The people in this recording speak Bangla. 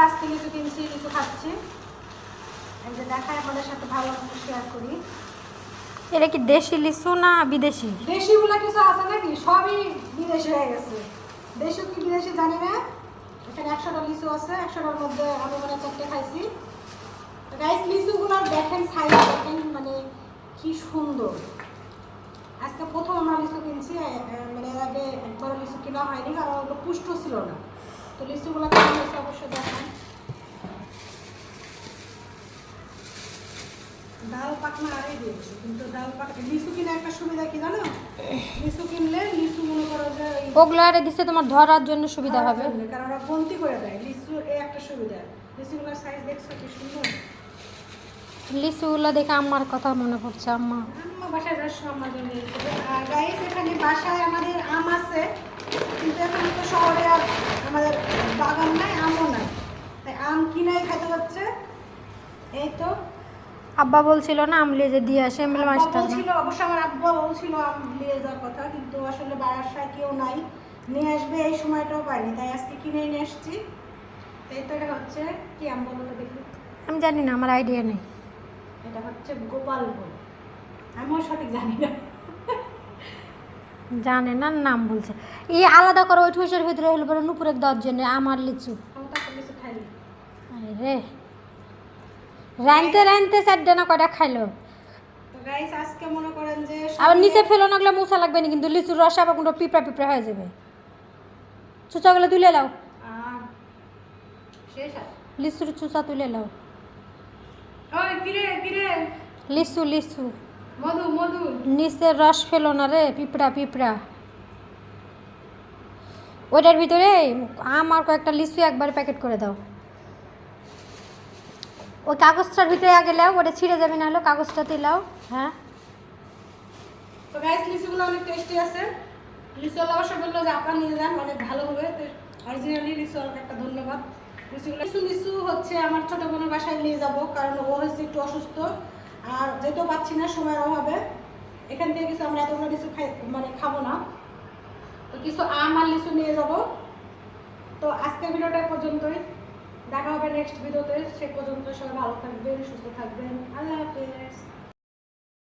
আজকে লিচু কিনছি, লিচু খাচ্ছি। এই যে দেখাই আপনাদের সাথে ভালো করে শেয়ার করি। এটা কি দেশি লিচু না বিদেশি? দেশিগুলা কিছু আছে নাকি, সবই বিদেশি হয়ে গেছে। দেশি কি বিদেশি জানি না। এখানে 100টা লিচু আছে, 100টার মধ্যে আমি মানে 4টে খাইছি। গাইস লিচুগুলো দেখেন, সাইজ দেখেন, মানে কি সুন্দর। আজকে প্রথম আমরা লিচু কিনছি, মানে এর আগে একবার লিচু কিনা হয়নি, কারণ ওগুলো পুষ্ট ছিল না। তো লিচুগুলো কেমন হয়েছে অবশ্যই দেখেন। ডাল পাকনা আরে দিয়েছে, কিন্তু ডাল পাক লিচু কিনা একটা সুবিধা কি জানো, লিচু কিনলে লিচু মনে করো যে ওগুলো আরে দিছে তোমার ধরার জন্য সুবিধা হবে, কারণ ওরা গন্তি করে দেয়। লিচু এই একটা সুবিধা। লিচুগুলোর সাইজ দেখছো কি সুন্দর। লিচুগুলো দেখে আমার কথা মনে পড়ছে। আম্মা আম্মা বাসায় যাচ্ছ আমার জন্য। আর গাইস এখানে বাসায় আমাদের আম আছে, কিন্তু এখন তো শহরে আর আমাদের বাগান নাই, আমও নাই, তাই আম কিনাই খাইতে হচ্ছে। এই তো আব্বা বলছিল না আম লিয়ে যে দিয়ে আসে, আমি বললাম আসতাম না। বলছিল, অবশ্য আমার আব্বা বলছিল আম নিয়ে যাওয়ার কথা, কিন্তু আসলে বাসায় কেউ নাই, নিয়ে আসবে এই সময়টাও পাইনি, তাই আজকে কিনে নিয়ে আসছি। এই তো এটা হচ্ছে কি আম বলো তো দেখি। আমি জানি না, আমার আইডিয়া নেই। এটা হচ্ছে গোপালভোগ, আমিও সঠিক জানি না। জানে না, নাম বলছে। এই আলাদা করে ওই ঠুসের ভিতরে হলো পরে নুপুরের দেওয়ার জন্য আমার লিচু। আমি তাকে কিছু খাইনি। রে রানতে রানতে চারটে না কয়টা খাইলো। তো গাইস আজকে মনে করেন যে আবার নিচে ফেলো না, গেলে মুছা লাগবে না কিন্তু, লিচুর রস আবার কোনো পিঁপড়া পিঁপড়া হয়ে যাবে। চুচাগুলো তুলে লাও, শেষ আর লিচুর চুচা তুলে লাও। ওই কিরে কিরে, লিচু লিচু মধু মধু, নিচের রস ফেলো না রে, পিঁপড়া পিঁপড়া। ওইটার ভিতরে আমার কয়েকটা লিচু একবার প্যাকেট করে দাও। ওই কাগজটার ভিতরে আগে লাও, ওটা ছিঁড়ে যাবে না, হলো কাগজটাতে লাও। হ্যাঁ তো গাইস লিচুগুলো অনেক টেস্টি আছে। লিচু অবশ্য বললো যে আপনারা নিয়ে যান, অনেক ভালো হবে। তো অরিজিনালি লিচু একটা ধন্যবাদ। লিচুগুলো লিচু লিচু হচ্ছে আমার ছোট বোনের বাসায় নিয়ে যাব, কারণ ও হচ্ছে একটু অসুস্থ, আর যেতেও পাচ্ছি না সময়ের অভাবে। এখান থেকে কিছু আমরা এতগুলো লিচু মানে খাবো না, তো কিছু আম আর লিচু নিয়ে যাব। তো আজকের ভিডিওটা পর্যন্তই, দেখা হবে নেক্সট ভিডিওতে। সে পর্যন্ত সবাই ভালো থাকবেন, সুস্থ থাকবেন। আল্লাহ হাফেজ।